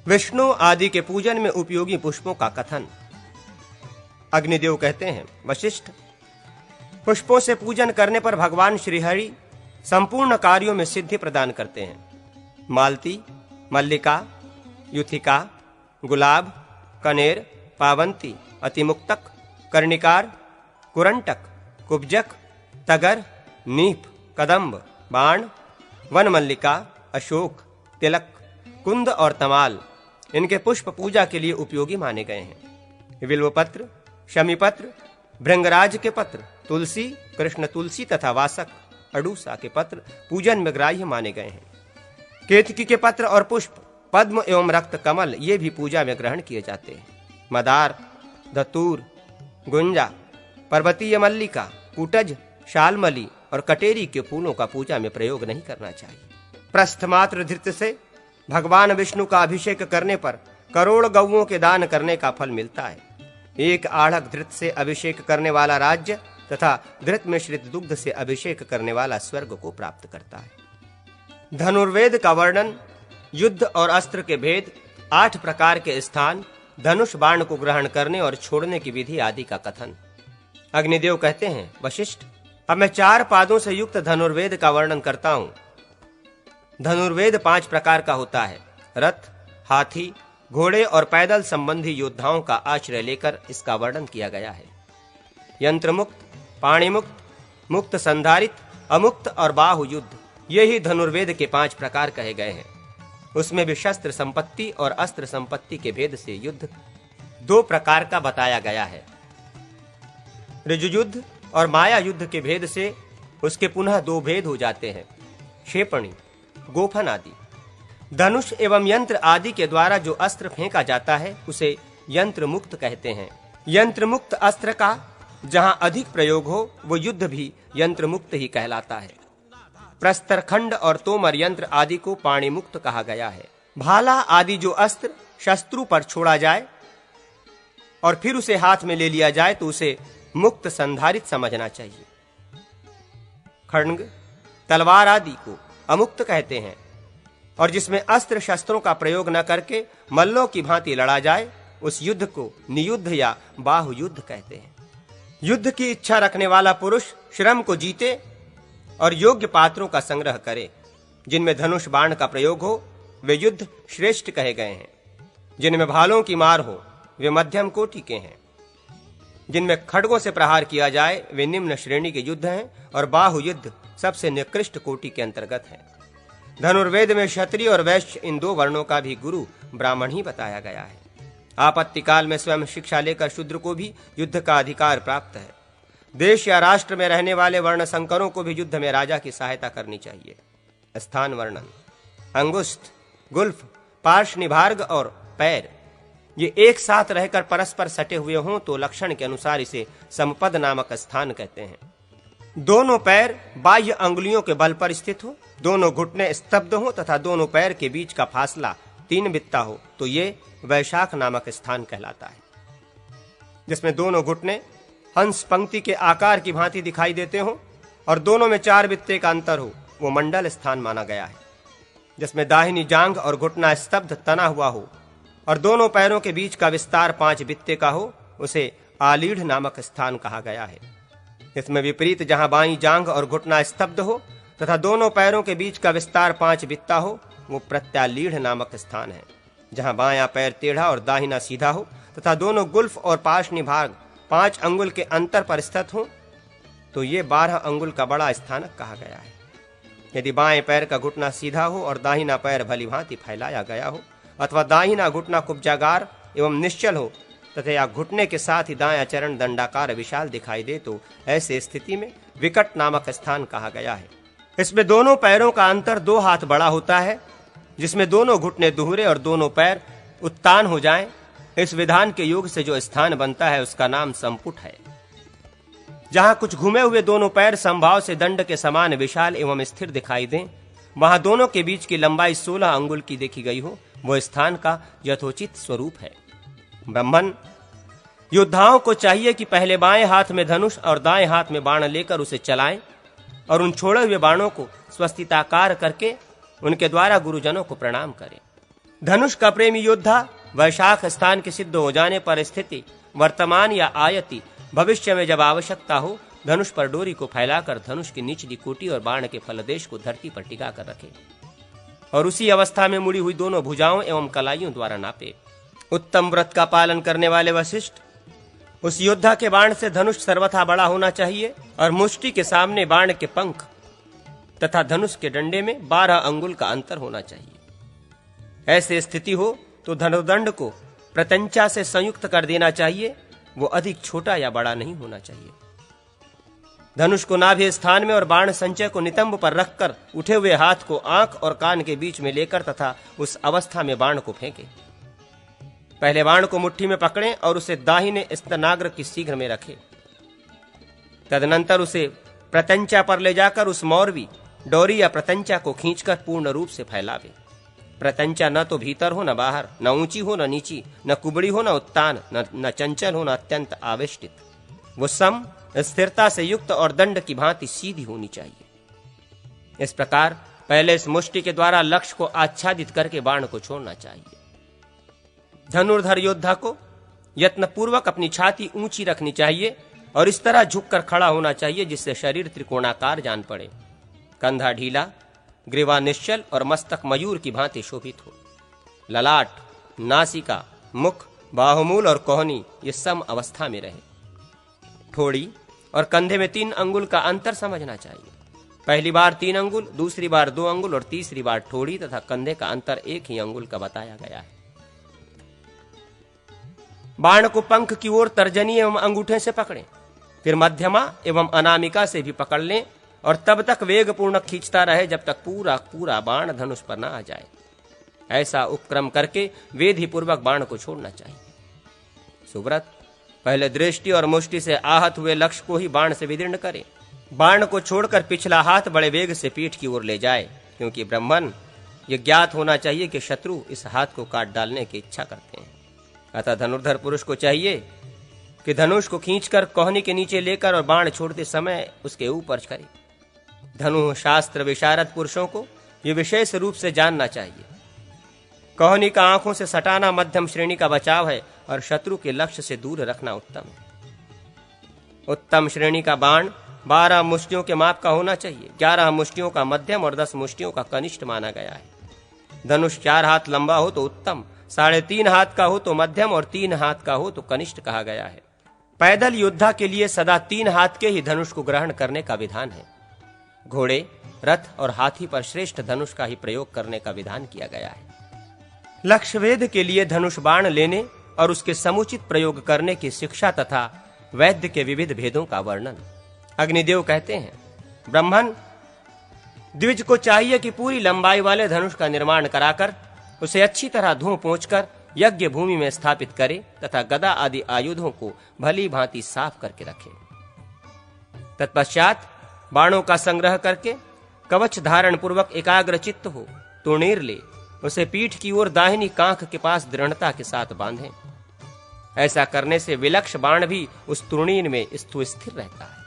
विष्णु आदि के पूजन में उपयोगी पुष्पों का कथन। अग्निदेव कहते हैं, वशिष्ठ, पुष्पों से पूजन करने पर भगवान श्रीहरि संपूर्ण कार्यों में सिद्धि प्रदान करते हैं। मालती, मल्लिका, युथिका, गुलाब, कनेर, पावंती, अतिमुक्तक, कर्णिकार, कुरंटक, कुब्जक, तगर, नीफ, कदंब, बाण, वन मल्लिका, अशोक, तिलक, कुंद और तमाल इनके पुष्प पूजा के लिए उपयोगी माने गए हैं। बिल्वपत्र, शमीपत्र, भृंगराज के पत्र, तुलसी, कृष्ण तुलसी तथा वासक, अडूसा के पत्र पूजन में ग्राह्य माने गए हैं। केतकी के पत्र और पुष्प, पद्म एवं रक्त कमल ये भी पूजा में ग्रहण किए जाते हैं। मदार, धतूर, गुंजा, पर्वतीय मल्लिका, कुटज, शालमली और कटेरी के फूलों का पूजा में प्रयोग नहीं करना चाहिए। प्रस्थमात्र धृत से भगवान विष्णु का अभिषेक करने पर करोड़ गौओं के दान करने का फल मिलता है। एक आढ़क धृत से अभिषेक करने वाला राज्य तथा धृत मिश्रित दुग्ध से अभिषेक करने वाला स्वर्ग को प्राप्त करता है। धनुर्वेद का वर्णन, युद्ध और अस्त्र के भेद, 8 प्रकार के स्थान, धनुष बाण को ग्रहण करने और छोड़ने की विधि आदि का कथन। अग्निदेव कहते हैं, वशिष्ठ, अब मैं 4 पादों से युक्त धनुर्वेद का वर्णन करता हूं। धनुर्वेद 5 प्रकार का होता है। रथ, हाथी, घोड़े और पैदल संबंधी योद्धाओं का आश्रय लेकर इसका वर्णन किया गया है। यंत्र मुक्त, पाणी मुक्त, मुक्त संधारित, अमुक्त और बाहु युद्ध, ये ही धनुर्वेद के 5 प्रकार कहे गए हैं। उसमें भी शस्त्र संपत्ति और अस्त्र संपत्ति के भेद से युद्ध 2 प्रकार का बताया गया है। ऋजु युद्ध और माया युद्ध के भेद से उसके पुनः 2 भेद हो जाते हैं, क्षेपणी, गोफन आदि। धनुष एवं यंत्र आदि के द्वारा जो अस्त्र फेंका जाता है उसे यंत्र मुक्त कहते हैं। यंत्र मुक्त अस्त्र का जहां अधिक प्रयोग हो वो युद्ध भी यंत्र मुक्त ही कहलाता है। प्रस्तर खंड और तोमर यंत्र आदि को पाणी मुक्त कहा गया है। भाला आदि जो अस्त्र शत्रु पर छोड़ा जाए और फिर उसे हाथ में ले लिया जाए तो उसे मुक्त संधारित समझना चाहिए। खड्ग, तलवार आदि को अमुक्त कहते हैं और जिसमें अस्त्र शस्त्रों का प्रयोग न करके मल्लों की भांति लड़ा जाए उस युद्ध को नियुद्ध या बाहु युद्ध कहते हैं। युद्ध की इच्छा रखने वाला पुरुष श्रम को जीते और योग्य पात्रों का संग्रह करे। जिनमें धनुष बाण का प्रयोग हो वे युद्ध श्रेष्ठ कहे गए हैं। जिनमें भालों की मार हो वे मध्यम कोटि के हैं। जिनमें खड्गों से प्रहार किया जाए वे निम्न श्रेणी के युद्ध हैं और बाहु युद्ध सबसे निकृष्ट कोटि के अंतर्गत है। धनुर्वेद में क्षत्रिय और वैश्य इन 2 वर्णों का भी गुरु ब्राह्मण ही बताया गया है। आपत्ति काल में स्वयं शिक्षा लेकर शूद्र को भी युद्ध का अधिकार प्राप्त है। देश या राष्ट्र में रहने वाले वर्ण संकरों को भी युद्ध में राजा की सहायता करनी चाहिए। स्थान वर्णन, अंगुष्ठ, गुल्फ, पार्श्वनिभार्ग और पैर ये एक साथ रहकर परस्पर सटे हुए हों तो लक्षण के अनुसार इसे समपद नामक स्थान कहते हैं। दोनों पैर बाह्य अंगुलियों के बल पर स्थित हो, दोनों घुटने स्तब्ध हो तथा दोनों पैर के बीच का फासला 3 बित्ता हो तो ये वैशाख नामक स्थान कहलाता है। जिसमें दोनों घुटने हंस पंक्ति के आकार की भांति दिखाई देते हो और दोनों में 4 बित्ते का अंतर हो वो मंडल स्थान माना गया है। जिसमें दाहिनी जांघ और घुटना स्तब्ध तना हुआ हो और दोनों पैरों के बीच का विस्तार 5 बित्ते का हो उसे आलीढ़ नामक स्थान कहा गया है। इसमें विपरीत जहां बाईं जांघ और घुटना स्तब्ध हो तथा दोनों पैरों के बीच का विस्तार 5 बित्ता हो वो प्रत्यालीढ़ नामक स्थान है। जहां बायां पैर टेढ़ा और दाहिना सीधा हो तथा दोनों गुल्फ और पार्श्वनिभाग 5 अंगुल के अंतर पर स्थित हो तो ये 12 अंगुल का बड़ा स्थानक कहा गया है। यदि बाएं पैर का घुटना सीधा हो और दाहिना पैर भली भांति फैलाया गया हो अथवा दाहिना घुटना कुब्जागार एवं निश्चल हो तथा या घुटने के साथ ही दायां चरण दंडाकार विशाल दिखाई दे तो ऐसे स्थिति में विकट नामक स्थान कहा गया है। इसमें दोनों पैरों का अंतर 2 हाथ बड़ा होता है। जिसमें दोनों घुटने दुहरे और दोनों पैर उत्तान हो जाएं। इस विधान के योग से जो स्थान बनता है उसका नाम संपुट है। जहां कुछ घूमे हुए दोनों पैर संभाव से दंड के समान विशाल एवं स्थिर दिखाई दें, वहां दोनों के बीच की लंबाई 16 अंगुल की देखी गई हो वो स्थान का यथोचित स्वरूप है। ब्राह्मण, योद्धाओं को चाहिए कि पहले बाएं हाथ में धनुष और दाएं हाथ में बाण लेकर उसे चलाएं और उन छोड़े हुए बाणों को स्वस्तिताकार करके उनके द्वारा गुरुजनों को प्रणाम करें। धनुष का प्रेमी योद्धा वैशाख स्थान के सिद्ध हो जाने पर स्थिति वर्तमान या आयति भविष्य में जब आवश्यकता हो धनुष पर डोरी को फैलाकर धनुष की निचली कोटी और बाण के फलदेश को धरती पर टिका कर रखे और उसी अवस्था में मुड़ी हुई दोनों भुजाओं एवं कलाइयों द्वारा नापे। उत्तम व्रत का पालन करने वाले वशिष्ठ, उस योद्धा के बाण से धनुष सर्वथा बड़ा होना चाहिए और मुष्टि के सामने बाण के पंख तथा धनुष के डंडे में 12 अंगुल का अंतर होना चाहिए। ऐसी स्थिति हो तो धनुर्दंड को प्रत्यंचा से संयुक्त कर देना चाहिए, वो अधिक छोटा या बड़ा नहीं होना चाहिए। धनुष को नाभि स्थान में और बाण संचय को नितंब पर रखकर उठे हुए हाथ को आंख और कान के बीच में लेकर तथा उस अवस्था में बाण को फेंके। पहले बाण को मुट्ठी में पकड़ें और उसे दाहिने स्तनाग्र की शीघ्र में रखें। तदनंतर उसे प्रत्यंचा पर ले जाकर उस मौरवी डोरी या प्रत्यंचा को खींचकर पूर्ण रूप से फैलावे। प्रत्यंचा न तो भीतर हो न बाहर, न ऊंची हो न नीची, न कुबड़ी हो न उत्तान, न चंचल हो न अत्यंत आवेष्टित। वो सम स्थिरता से युक्त और दंड की भांति सीधी होनी चाहिए। इस प्रकार पहले इस मुष्टि के द्वारा लक्ष्य को आच्छादित करके बाण को छोड़ना चाहिए। धनुर्धर योद्धा को यत्नपूर्वक अपनी छाती ऊंची रखनी चाहिए और इस तरह झुककर खड़ा होना चाहिए जिससे शरीर त्रिकोणाकार जान पड़े, कंधा ढीला, ग्रीवा निश्चल और मस्तक मयूर की भांति शोभित हो। ललाट, नासिका, मुख, बाहुमूल और कोहनी ये सम अवस्था में रहे। ठोड़ी और कंधे में 3 अंगुल का अंतर समझना चाहिए। पहली बार 3 अंगुल, दूसरी बार 2 अंगुल और तीसरी बार ठोड़ी तथा कंधे का अंतर 1 ही अंगुल का बताया गया है। बाण को पंख की ओर तर्जनी एवं अंगूठे से पकड़ें, फिर मध्यमा एवं अनामिका से भी पकड़ लें और तब तक वेग पूर्ण खींचता रहे जब तक पूरा पूरा बाण धनुष पर न आ जाए। ऐसा उपक्रम करके वेधी पूर्वक बाण को छोड़ना चाहिए। सुव्रत, पहले दृष्टि और मुष्टि से आहत हुए लक्ष्य को ही बाण से विदीर्ण करे। बाण को छोड़कर पिछला हाथ बड़े वेग से पीठ की ओर ले जाए, क्योंकि ब्राह्मण ये ज्ञात होना चाहिए कि शत्रु इस हाथ को काट डालने की इच्छा करते हैं। अतः धनुर्धर पुरुष को चाहिए कि धनुष को खींचकर कोहनी के नीचे लेकर और बाण छोड़ते समय उसके ऊपर करे। धनु शास्त्र विशारद पुरुषों को ये विशेष रूप से जानना चाहिए। कोहनी का आंखों से सटाना मध्यम श्रेणी का बचाव है और शत्रु के लक्ष्य से दूर रखना उत्तम है। उत्तम श्रेणी का बाण 12 मुष्टियों के माप का होना चाहिए। 11 मुष्टियों का मध्यम और 10 मुष्टियों का कनिष्ठ माना गया है। धनुष 4 हाथ लंबा हो तो उत्तम, 3.5 हाथ का हो तो मध्यम और 3 हाथ का हो तो कनिष्ठ कहा गया है। पैदल योद्धा के लिए सदा 3 हाथ के ही धनुष को ग्रहण करने का विधान है। घोड़े, रथ और हाथी पर श्रेष्ठ धनुष का ही प्रयोग करने का विधान किया गया है। लक्ष्यवेध के लिए धनुष बाण लेने और उसके समुचित प्रयोग करने की शिक्षा तथा वैद्य के विविध भेदों का वर्णन। अग्निदेव कहते हैं, ब्राह्मण द्विज को चाहिए कि पूरी लंबाई वाले धनुष का निर्माण कराकर उसे अच्छी तरह धो पोंछकर यज्ञ भूमि में स्थापित करे तथा गदा आदि आयुधों को भली भांति साफ करके रखे। तत्पश्चात बाणों का संग्रह करके कवच धारण पूर्वक एकाग्र चित्त हो तुणीर ले उसे पीठ की ओर दाहिनी कांख के पास दृढ़ता के साथ बांधें। ऐसा करने से विलक्ष बाण भी उस तुर्णीर में स्थिर रहता है।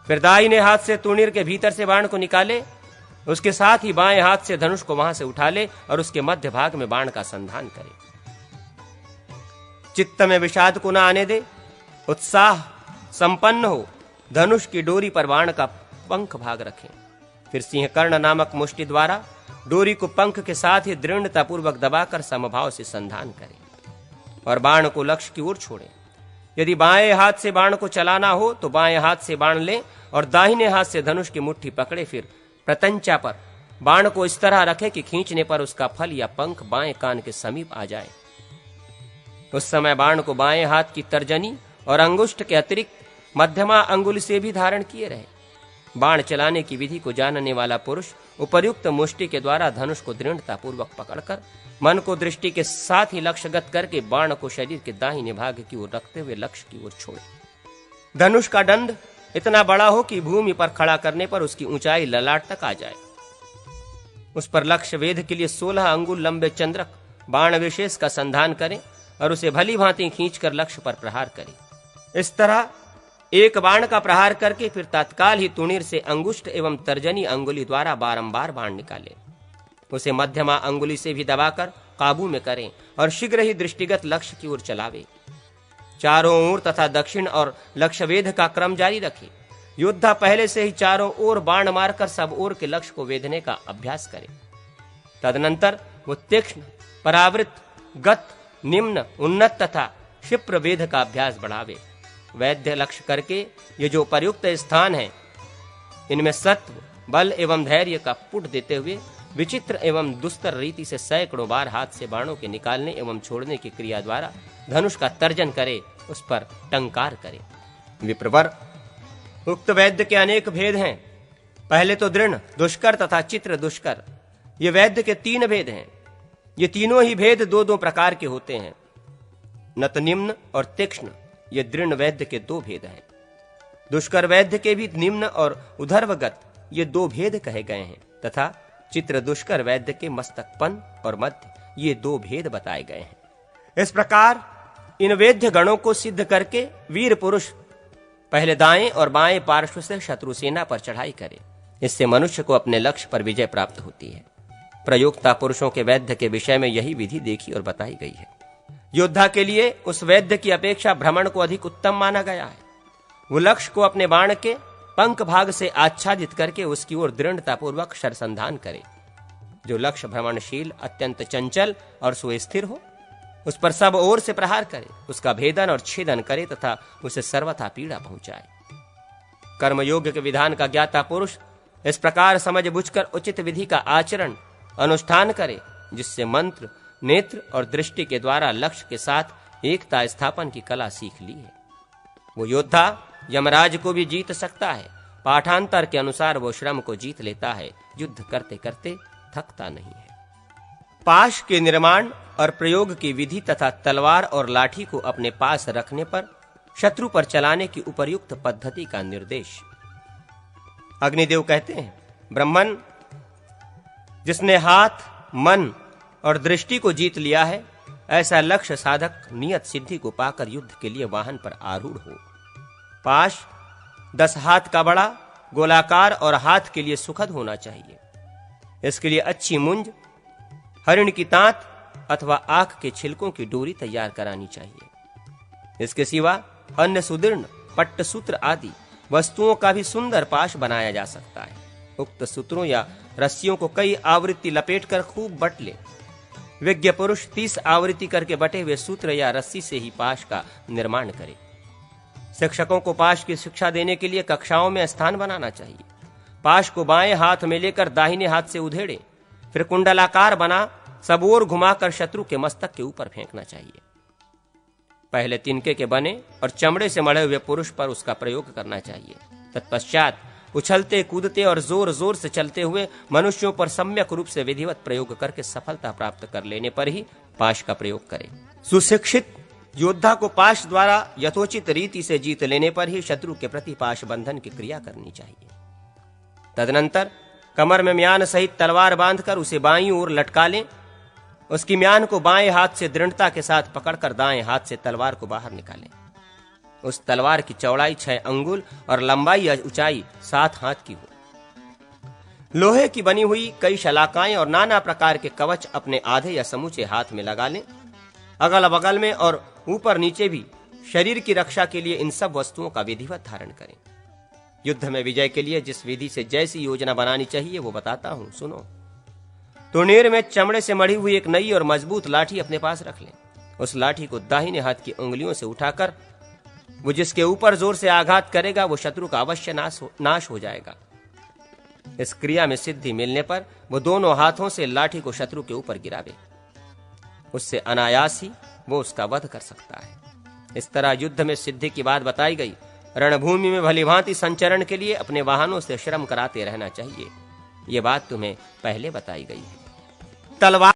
फिर दाहिने हाथ से तुर्णीर के भीतर से बाण को निकाले, उसके साथ ही बाएं हाथ से धनुष को वहां से उठा ले और उसके मध्य भाग में बाण का संधान करे। चित्त में विषाद को न आने दे, उत्साह संपन्न हो धनुष की डोरी पर बाण का पंख भाग रखें। फिर सिंहकर्ण नामक मुष्टि द्वारा डोरी को पंख के साथ ही दृढ़ता पूर्वक दबाकर समभाव से संधान करें और बाण को लक्ष्य की ओर छोड़ें। यदि बाएं हाथ से बाण को चलाना हो तो बाएं हाथ से बाण लें और दाहिने हाथ से धनुष की मुट्ठी पकड़े। फिर प्रत्यंचा पर बाण को इस तरह रखे कि खींचने पर उसका फल या पंख बाएं कान के समीप आ जाए। उस समय बाण को बाएं हाथ की तर्जनी और अंगुष्ठ के अतिरिक्त मध्यमा अंगुली से भी धारण किए रहे। बाण चलाने की विधि को जानने वाला पुरुष उपर्युक्त मुष्टि के द्वारा धनुष को दृढ़ता पूर्वक पकड़कर मन को दृष्टि के साथ ही लक्ष्यगत करके बाण को शरीर के दाहिने भाग की ओर रखते हुए लक्ष्य की ओर छोड़े। धनुष का दंड इतना बड़ा हो कि भूमि पर खड़ा करने पर उसकी ऊंचाई ललाट तक आ जाए। उस पर लक्ष्य वेध के लिए 16 अंगुल लंबे चंद्रक बाण विशेष का संधान करें और उसे भली भांति खींचकर लक्ष्य पर प्रहार करें। इस तरह एक बाण का प्रहार करके फिर तत्काल ही तुणीर से अंगुष्ठ एवं तर्जनी अंगुली द्वारा बारंबार बाण निकाले उसे मध्यमा अंगुली से भी दबाकर काबू में करें और शीघ्र ही दृष्टिगत लक्ष्य की ओर चलावे। चारों ओर तथा दक्षिण और लक्ष्य वेध का क्रम जारी रखे। योद्धा पहले से ही चारों ओर बाण मारकर सब ओर के लक्ष्य को वेधने का अभ्यास करे। तदनंतर वो तीक्ष्ण, परावृत, गत, निम्न, उन्नत तथा क्षिप्र वेध का अभ्यास बढ़ावे। वैद्य लक्ष्य करके ये जो प्रयुक्त स्थान है, इनमें सत्व, बल एवं धैर्य का पुट देते हुए विचित्र एवं दुस्तर रीति से सैकड़ों बार हाथ से बाणों के निकालने एवं छोड़ने की क्रिया द्वारा धनुष का तर्जन करे, उस पर टंकार करे। विप्रवर, उक्त वैद्य के अनेक भेद हैं। पहले तो दृढ़, दुष्कर तथा चित्र दुष्कर, ये वैद्य के 3 भेद हैं। ये तीनों ही भेद 2-2 प्रकार के होते हैं। नत, निम्न और तीक्ष्ण, ये दृढ़ वैद्य के 2 भेद हैं। दुष्कर वैद्य के भी निम्न और उधर्वगत, ये 2 भेद कहे गए हैं तथा चित्र दुष्कर वैद्य के मस्तकपन और मध्य, ये 2 भेद बताए गए हैं। इस प्रकार इन वेद्य गणों को सिद्ध करके वीर पुरुष पहले दाएं और बाएं पार्श्व से शत्रु सेना पर चढ़ाई करे। इससे मनुष्य को अपने लक्ष्य पर विजय प्राप्त होती है। प्रयोक्ता पुरुषों के वैद्य के विषय में यही विधि देखी और बताई गई है। योद्धा के लिए उस वैद्य की अपेक्षा भ्रमण को अधिक उत्तम माना गया है। वो लक्ष्य को अपने बाण के पंख भाग से आच्छादित करके उसकी ओर दृढ़ता पूर्वक शरसंधान करे। जो लक्ष्य भ्रमणशील, अत्यंत चंचल और सुस्थिर हो, उस पर सब ओर से प्रहार करे, उसका भेदन और छेदन करे तथा उसे सर्वथा पीड़ा पहुंचाए। कर्मयोग के विधान का ज्ञाता पुरुष इस प्रकार समझ बुझकर उचित विधि का आचरण अनुष्ठान करे, जिससे मंत्र, नेत्र और दृष्टि के द्वारा लक्ष्य के साथ एकता स्थापन की कला सीख ली है। वो योद्धा यमराज को भी जीत सकता है। पाठांतर के अनुसार वो श्रम को जीत लेता है, युद्ध करते करते थकता नहीं है। पाश के निर्माण और प्रयोग की विधि तथा तलवार और लाठी को अपने पास रखने पर शत्रु पर चलाने की उपर्युक्त पद्धति का निर्देश। अग्निदेव कहते हैं, ब्राह्मण, जिसने हाथ, मन और दृष्टि को जीत लिया है, ऐसा लक्ष्य साधक नियत सिद्धि को पाकर युद्ध के लिए वाहन पर आरूढ़ हो। पाश 10 हाथ का बड़ा, गोलाकार और हाथ के लिए सुखद होना चाहिए। इसके लिए अच्छी मुंज, हरिण की तांत अथवा आंख के छिलकों की डोरी तैयार करानी चाहिए। इसके सिवा अन्य सुदृढ़, पट्टसूत्र आदि वस्तुओं का भी सुंदर पाश बनाया जा सकता है। उक्त सूत्रों या रस्सियों को कई आवृत्ति लपेटकर खूब बट ले। विज्ञ पुरुष 30 आवृत्ति करके बटे हुए सूत्र या रस्सी से ही पाश का निर्माण करे। शिक्षकों को पाश की शिक्षा देने के लिए कक्षाओं में स्थान बनाना चाहिए। पाश को बाएं हाथ में लेकर दाहिने हाथ से उधेड़े, फिर कुंडलाकार बना सब ओर घुमाकर शत्रु के मस्तक के ऊपर फेंकना चाहिए। पहले तिनके के बने और चमड़े से मढ़े हुए पुरुष पर उसका प्रयोग करना चाहिए। तत्पश्चात उछलते, कूदते और जोर जोर से चलते हुए मनुष्यों पर सम्यक रूप से विधिवत प्रयोग करके सफलता प्राप्त कर लेने पर ही पाश का प्रयोग करें। सुशिक्षित योद्धा को पाश द्वारा यथोचित रीति से जीत लेने पर ही शत्रु के प्रति पाश बंधन की क्रिया करनी चाहिए। तदनंतर कमर में म्यान सहित तलवार बांधकर उसे बाईं ओर लटका लें। उसकी म्यान को बाएं हाथ से दृढ़ता के साथ पकड़कर दाएं हाथ से तलवार को बाहर निकालें। उस तलवार की चौड़ाई 6 अंगुल और लंबाई या ऊंचाई 7 हाथ की हो। लोहे की बनी हुई कई शलाकाएं और नाना प्रकार के कवच अपने आधे या समूचे हाथ में लगा लें। अगल बगल में और ऊपर नीचे भी शरीर की रक्षा के लिए इन सब वस्तुओं का विधिवत धारण करें। युद्ध में विजय के लिए जिस विधि से जैसी योजना बनानी चाहिए वो बताता हूं, सुनो। तुर्नेर में चमड़े से मढ़ी हुई एक नई और मजबूत लाठी अपने पास रख लें। उस लाठी को दाहिने हाथ की उंगलियों से उठाकर वो जिसके ऊपर जोर से आघात करेगा वो शत्रु का अवश्य नाश हो जाएगा। इस क्रिया में सिद्धि मिलने पर वो दोनों हाथों से लाठी को शत्रु के ऊपर गिरावे। उससे अनायास ही वो उसका वध कर सकता है। इस तरह युद्ध में सिद्धि की बात बताई गई। रणभूमि में भलीभांति संचरण के लिए अपने वाहनों से श्रम कराते रहना चाहिए। ये बात तुम्हें पहले बताई गई है। तलवार